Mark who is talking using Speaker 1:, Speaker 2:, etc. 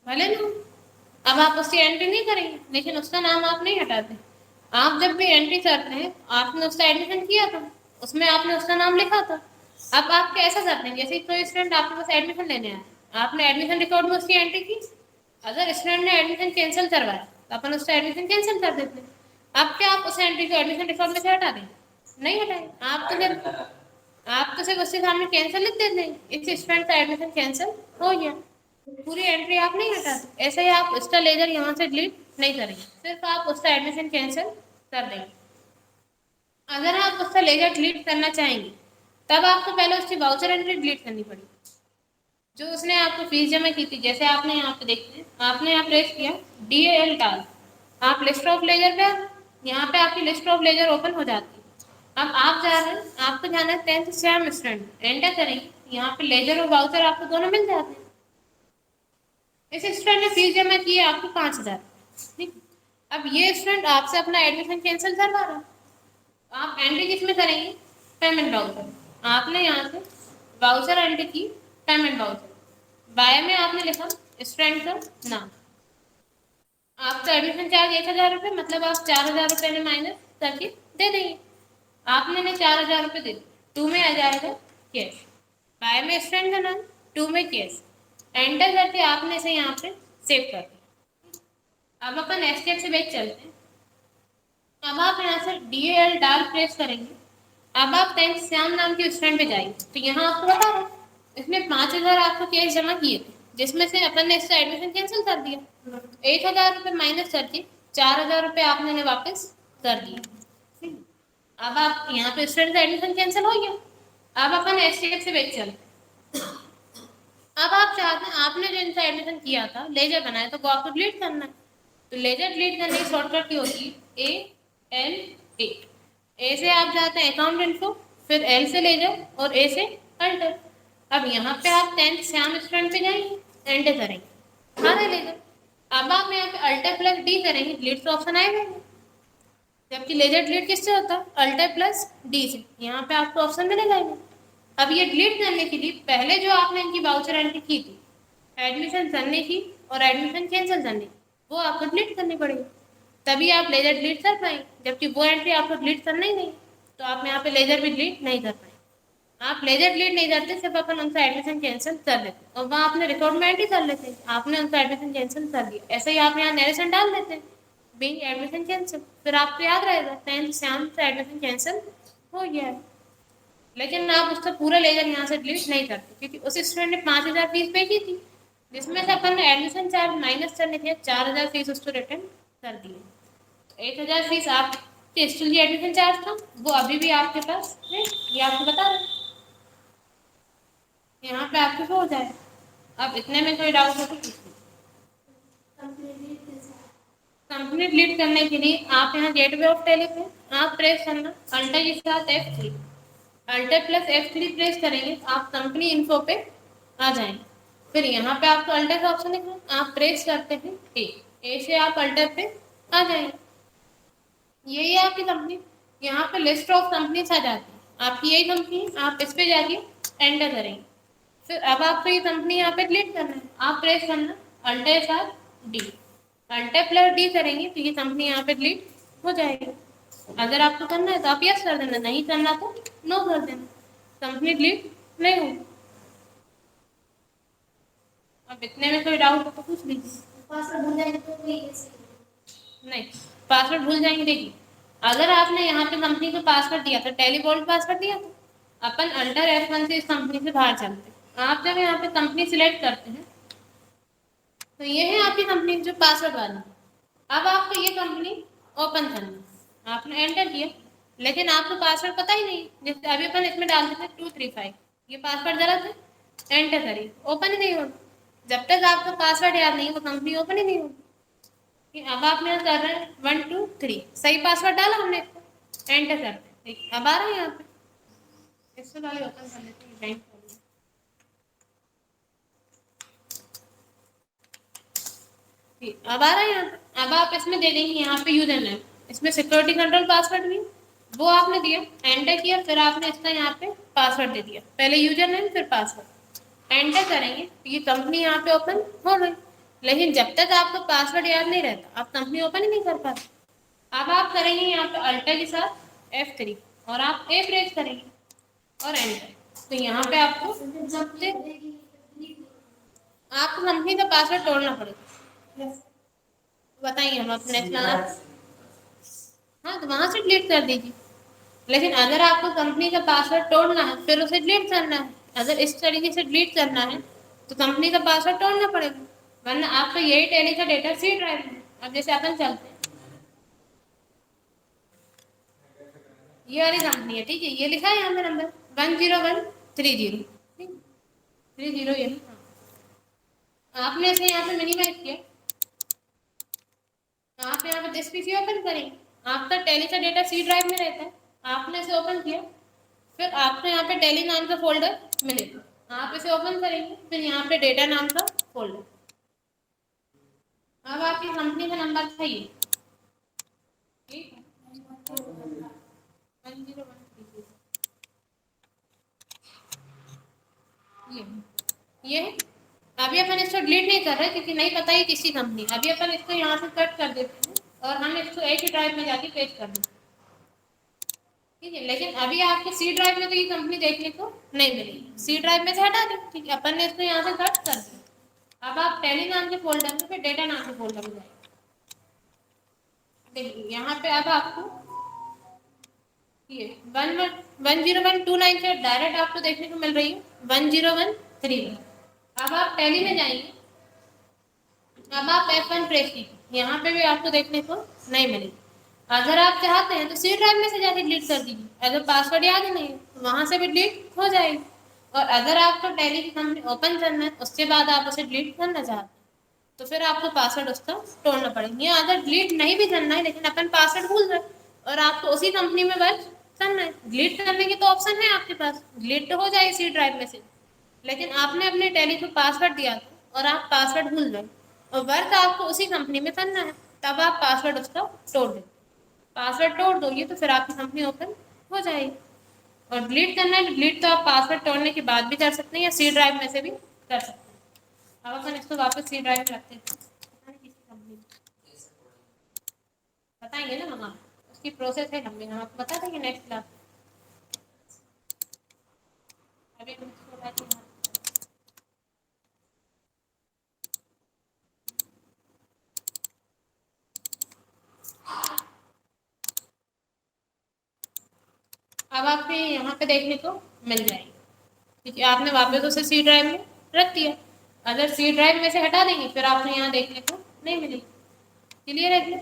Speaker 1: भले ना, अब आप उसकी एंट्री नहीं करेंगे लेकिन उसका नाम आप नहीं हटाते। आप जब भी एंट्री करते हैं आपने उसका एडमिशन किया था, उसमें आपने उसका नाम लिखा था। अब आप कैसा करते हैं, जैसे कोई स्टूडेंट आपके पास एडमिशन लेने आया, आपने एडमिशन रिकॉर्ड में उसकी एंट्री की, अगर स्टूडेंट ने एडमिशन कैंसिल करवाया तो अपन उसका एडमिशन कैंसिल कर देते हैं। अब क्या आप उस एंट्री को एडमिशन रिकॉर्ड में से हटा देंगे? नहीं हटाएंगे। आप तो सिर्फ उसके सामने कैंसिल लिख देते हैं, इस स्टूडेंट का एडमिशन कैंसिल हो गया, पूरी एंट्री आप नहीं हटाते। ऐसे ही आप उसका लेजर यहाँ से डिलीट नहीं करेंगे, सिर्फ आप उसका एडमिशन कैंसिल कर देंगे। अगर आप उसका लेजर डिलीट करना चाहेंगे तब आपको पहले उसकी वाउचर एंट्री डिलीट करनी पड़ेगी, जो उसने आपको फीस जमा की थी। जैसे आपने यहाँ पे देखते हैं, आपने यहाँ प्रेस किया DAL डाल, आप लिस्ट ऑफ लेजर पे, यहाँ पे आपकी लिस्ट ऑफ लेजर ओपन हो जाती है। अब आप जा रहे हैं, आपको जाना है 10th सेम स्टूडेंट, एंटर करेंगे, यहाँ पे लेजर और वाउचर आपको दोनों मिल जाते हैं। इस स्टूडेंट ने फीस जमा की है आपको 5,000, ठीक। अब ये स्टूडेंट आपसे अपना एडमिशन कैंसिल करवा रहा है, आप एंट्री किस में करेंगे? Payment voucher. आपने यहाँ से वाउचर एंट्री की, पेमेंट वाउचर, बाय में आपने लिखा स्टूडेंट का नाम, आपका एडमिशन चार्ज 1,000 रुपये, मतलब आप 4,000 रुपये ने माइनस करके दे देंगे। आपने ने 4,000 रुपये दे दिए, 2 में आ जाएगा कैश, बाय में स्टूडेंट का नाम, 2 में कैश, एंटर करके आपने इसे यहाँ पे सेव कर दिया। अब अपन एस्केप से बैक चलते हैं। अब आप यहाँ से DAL डाल प्रेस करेंगे, अब आप 10th श्याम नाम के स्टूडेंट पे जाएंगे, तो यहाँ आपको बता रहा हूँ इसमें 5,000 आपको कैश जमा किए थे, जिसमें से अपन ने इसका एडमिशन कैंसिल कर दिया, 1,000 रुपये माइनस करके 4,000 रुपये आपने वापस कर दिए। अब आप यहाँ पे स्टूडेंट का एडमिशन कैंसिल हो गया। अब अपन एस्केप से बैक चलते हैं। अब आप चाहते हैं, आपने जो इनका एडमिशन किया था, लेजर बनाया, तो वो आपको डिलीट करना है, तो लेजर डिलीट करने की शॉर्टकट की होती है ALA। ए से आप जाते हैं अकाउंट इन्फो, फिर L से लेजर और A से अल्टर। अब यहाँ पे आप 10th श्याम स्टूडेंट पे जाएंगे, एंटर करेंगे, हाँ लेजर। अब आप यहाँ पे अल्टर प्लस D करेंगे, डिलीट का ऑप्शन आएगा, जबकि लेजर डिलीट किससे होता है? अल्टर प्लस D से। यहाँ पे आपको ऑप्शन मिलेगा ही नहीं। अब ये डिलीट करने के लिए पहले जो आपने इनकी वाउचर एंट्री की थी, एडमिशन करने की और एडमिशन कैंसिल करने की, वो आपको डिलीट करनी पड़ेगी, तभी आप लेजर डिलीट कर पाएंगे। जबकि वो एंट्री आपको डिलीट करना ही नहीं, तो आप यहाँ पे लेजर भी डिलीट नहीं कर पाएंगे। आप लेजर डिलीट नहीं करते, सिर्फ अपन उनका एडमिशन कैंसिल कर लेते और वहाँ अपने रिकॉर्ड में एंट्री कर लेते हैं आपने उनका एडमिशन कैंसिल कर दिया। ऐसे ही आप यहाँ नरेशन डाल देते हैं, बीइंग एडमिशन कैंसिल, फिर आपको याद रहेगा 10th श्याम से एडमिशन कैंसिल हो गया है। लेकिन आप उसका पूरा लेजर यहाँ से डिलीट नहीं करते, क्योंकि उस स्टूडेंट ने 5,000 फीस पे की थी, जिसमें से अपन ने एडमिशन चार्ज माइनस करने के 4,000 फीस उसको रिटर्न कर दिए। तो 1,000 फीस आपके स्टूडेंट एडमिशन चार्ज था, वो अभी भी आपके पास है, ये आपको बता रहे, यहाँ पे आपके हो जाए। अब इतने में कोई डाउट हो तो पूछिए। कंप्लीट डिलीट करने के लिए आप यहाँ गेटवे ऑफ टेली पे आप प्रेस करना अल्टर के साथ F3, alter plus F3 press करेंगे, आप कंपनी इन्फो पे आ जाएंगे। फिर यहाँ पे आपको अल्टर का ऑप्शन दिखा, आप प्रेस करते हैं ए से आप अल्टर पे आ जाएंगे। यही है आपकी कंपनी, यहाँ पे लिस्ट ऑफ कंपनी आ जाती है, आपकी यही कंपनी, आप इस पे जाके एंटर करेंगे। फिर अब आपको ये कंपनी यहाँ पे डिलीट करना है, आप प्रेस करना अल्टर साथ D, अल्टर प्लस D करेंगे तो ये कंपनी यहाँ पे डिलीट हो जाएगी। अगर आपको करना है तो आप यस कर देना, नहीं करना तो नो कर देना, कंपनी डिलीट नहीं होगी। अब इतने में कोई डाउट हो तो पूछ लीजिए।
Speaker 2: पासवर्ड भूल जाएंगे तो
Speaker 1: नहीं, पासवर्ड भूल जाएंगे, देखिए अगर आपने यहाँ पे कंपनी को पासवर्ड दिया था, टेलीवॉल्ट पासवर्ड दिया था, अपन अल्टर F1 से इस कंपनी से बाहर चलते हैं। आप जब यहाँ पे कंपनी सिलेक्ट करते हैं तो ये है आपकी कंपनी जो पासवर्ड वाली। अब आपको ये कंपनी ओपन करनी, आपने एंटर किया, लेकिन आपको पासवर्ड पता ही नहीं, जैसे अभी अपन इसमें डाल देते 235, ये पासवर्ड गलत है, एंटर करिए, ओपन ही नहीं होगा। जब तक आपको पासवर्ड याद नहीं, वो कंपनी ओपन ही नहीं होगी। अब आपने कर रहे हैं 1 2 3, सही पासवर्ड डाला हमने, एंटर करते हैं, अब आ रहा है यहाँ पे, इससे पहले ओपन कर लेते हैं बैंक। अब आ रहा है यहाँ पे, अब आप इसमें दे देंगे यहाँ पे यूजर नेम, इसमें सिक्योरिटी कंट्रोल पासवर्ड भी वो आपने दिया, एंटर किया, फिर आपने इसका यहाँ पे पासवर्ड दे दिया, पहले यूजर नेम फिर पासवर्ड, एंटर करेंगे तो ये कंपनी यहाँ पे ओपन हो गई। लेकिन जब तक आपको पासवर्ड याद नहीं रहता आप कंपनी ओपन ही नहीं कर पाते। अब आप करेंगे यहाँ पे अल्टर के साथ F3 और आप ए प्रेस करेंगे और एंटर। तो यहाँ पे आपको आपको कंपनी का पासवर्ड तोड़ना पड़ेगा। बताइए हम अपने हाँ तो वहां से डिलीट कर दीजिए। लेकिन अगर आपको कंपनी का पासवर्ड तोड़ना है फिर उसे डिलीट करना है। अगर इस तरीके से डिलीट करना है तो कंपनी का पासवर्ड तोड़ना पड़ेगा, वरना आपका यही टेली का डेटा सी ड्राइव में। अब जैसे अपन चलते हैं, ये वाली कंपनी है, ठीक है, ये लिखा है यहाँ पे नंबर 10130 30 ये। आपने इसे यहाँ पे मिनिमाइज किया, आप यहाँ पे दिस पीसी ओपन करेंगे। आपका टेली का डेटा सी ड्राइव में रहता है, आपने इसे ओपन किया, फिर आपको यहाँ पे टेली नाम का फोल्डर मिलेगा, आप इसे ओपन करेंगे, फिर यहाँ पे डेटा नाम का फोल्डर। अब आपकी कंपनी का नंबर था ये, ठीक है, 10130 ये अभी अपन इसको डिलीट नहीं कर रहे क्योंकि नहीं पता ही किसी कंपनी। अभी अपन इसको यहाँ से कट कर देते हैं और हम इसको एक ही ड्राइव में जाके पेस्ट कर देते हैं, ठीक है। लेकिन अभी आपके सी ड्राइव में तो ये कंपनी देखने को नहीं मिलेगी, सी ड्राइव में से हटा दें, ठीक है। अपन ने इसको यहाँ से कट कर दिया। अब आप टेली नाम के फोल्डर में, फिर डेटा नाम के फोल्डर में जाएंगे। देखिए यहाँ पे अब आपको ये 10129 से डायरेक्ट आपको देखने को मिल रही है 10131। अब आप टेली में जाएंगे, अब आप F1 प्रेस कीजिए, यहाँ पे भी आपको देखने को नहीं मिलेगी। अगर आप चाहते हैं तो सी ड्राइव में से जाके डिलीट कर दीजिए, अगर पासवर्ड याद ही नहीं है तो वहां से भी डिलीट हो जाएगी। और अगर आपको टेली की कंपनी ओपन करना है उसके बाद आप उसे डिलीट करना चाहते हैं तो फिर आपको पासवर्ड उसका तोड़ना पड़ेगा। या अगर डिलीट नहीं भी करना है लेकिन अपन पासवर्ड भूल गए और आपको उसी कंपनी में वर्क करना है, डिलीट करने की तो ऑप्शन है आपके पास, डिलीट तो हो जाए सी ड्राइव में से, लेकिन आपने अपने टेली को पासवर्ड दिया था और आप पासवर्ड भूल गए और वर्क आपको उसी कंपनी में करना है, तब आप पासवर्ड उसका तोड़ दें। पासवर्ड तोड़ दोगे तो फिर आपकी कंपनी ओपन हो जाएगी। और डिलीट करना है तो डिलीट तो आप पासवर्ड तोड़ने के बाद भी कर सकते हैं या सी ड्राइव में से भी कर सकते हैं। अब अपन इसको वापस सी ड्राइव में रखते हैं, किसी कंपनी बताएंगे ना हम, उसकी प्रोसेस है लंबी, हम आपको बता देंगे नेक्स्ट क्लास। अभी हम इसको बताते हैं। अब आपको यहाँ पे देखने को मिल जाएगी क्योंकि आपने वापस उसे सी ड्राइव में रख दिया। अगर सी ड्राइव में से हटा देंगे फिर आपको यहाँ देखने को नहीं मिलेगी। क्लियर है?